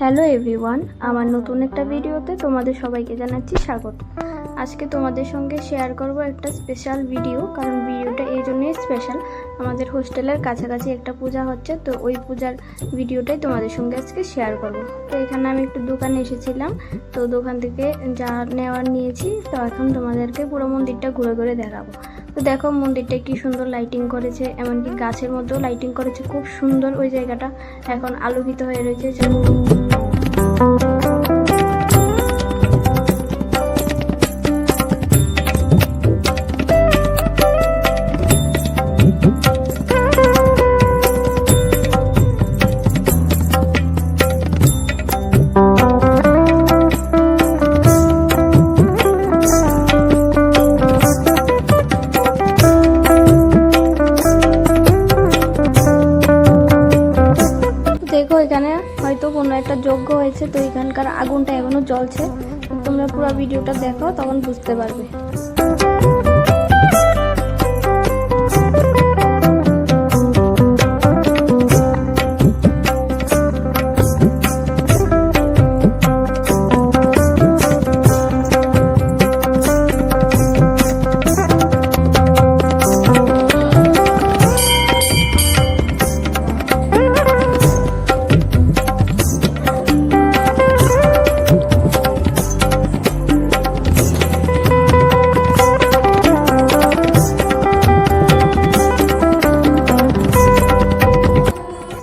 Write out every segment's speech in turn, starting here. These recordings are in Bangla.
হ্যালো এভরিওয়ান, আমার নতুন একটা ভিডিওতে তোমাদের সবাইকে জানাচ্ছি স্বাগত। আজকে তোমাদের সঙ্গে শেয়ার করব একটা স্পেশাল ভিডিও, কারণ ভিডিওটা এই জন্যই স্পেশাল। আমাদের হোস্টেলের কাছাকাছি একটা পূজা হচ্ছে, তো ওই পূজার ভিডিওটাই তোমাদের সঙ্গে আজকে শেয়ার করব। তো এখানে আমি একটু দোকানে এসেছিলাম, তো দোকান থেকে যা নেওয়ার নিয়েছি, তো এখন তোমাদেরকে পুরো মন্দিরটা ঘুরে ঘুরে দেখাবো। তো দেখো মন্দিরটা কি সুন্দর লাইটিং করেছে, এমনকি গাছের মধ্যেও লাইটিং করেছে, খুব সুন্দর। ওই জায়গাটা এখন আলোকিত হয়ে রয়েছে। দেখো এখানে হয়তো কোনো একটা যজ্ঞ হয়েছে, তো এখানকার আগুনটা এখনো জ্বলছে। তোমরা পুরো ভিডিওটা দেখো, তখন বুঝতে পারবে।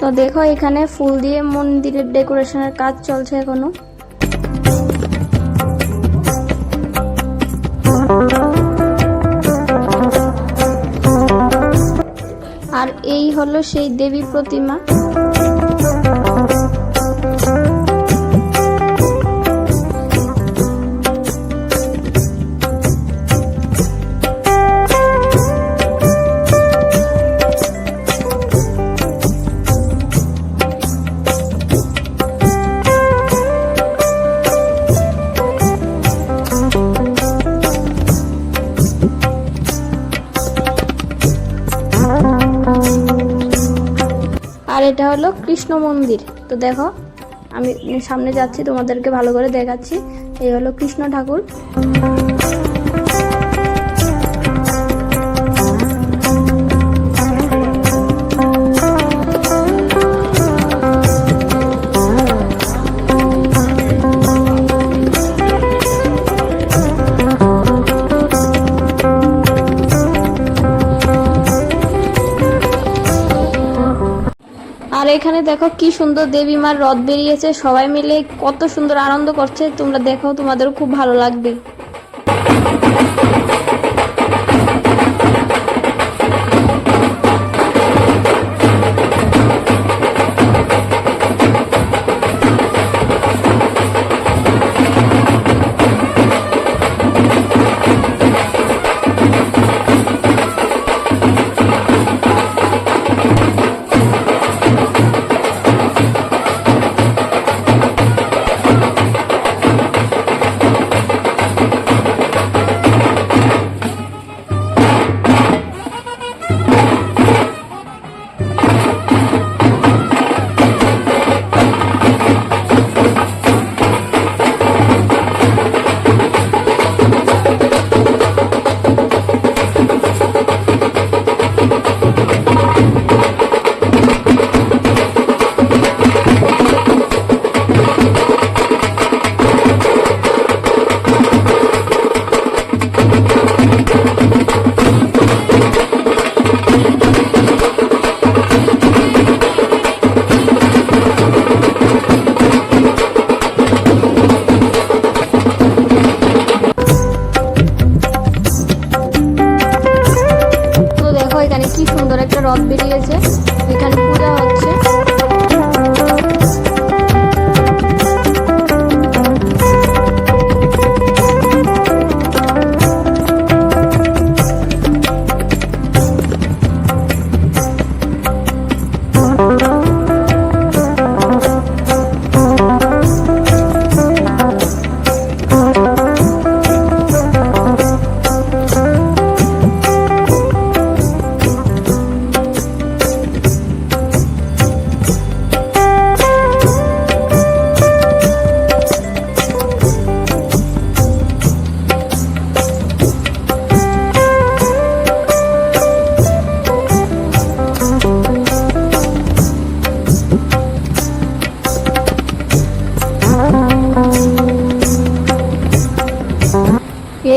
তো দেখো এখানে ফুল দিয়ে মন্দিরের ডেকোরেশনের কাজ চলছে এখনো। আর এই হলো সেই দেবী প্রতিমা। আর এটা হলো কৃষ্ণ মন্দির। তো দেখো আমি সামনে যাচ্ছি, তোমাদেরকে ভালো করে দেখাচ্ছি। এই হলো কৃষ্ণ ঠাকুর। আর এখানে দেখো কি সুন্দর দেবী মার রথ বেরিয়েছে, সবাই মিলে কত সুন্দর আনন্দ করছে। তোমরা দেখো, তোমাদেরও খুব ভালো লাগবে।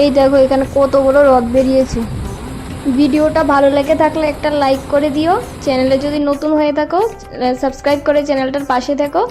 এই দেখো এখানে কত বড় রথ বেরিয়েছে। ভিডিওটা ভালো লেগে থাকলে একটা লাইক করে দিও। চ্যানেলে যদি নতুন হয়ে থাকো সাবস্ক্রাইব করে চ্যানেলটার পাশে থেকো।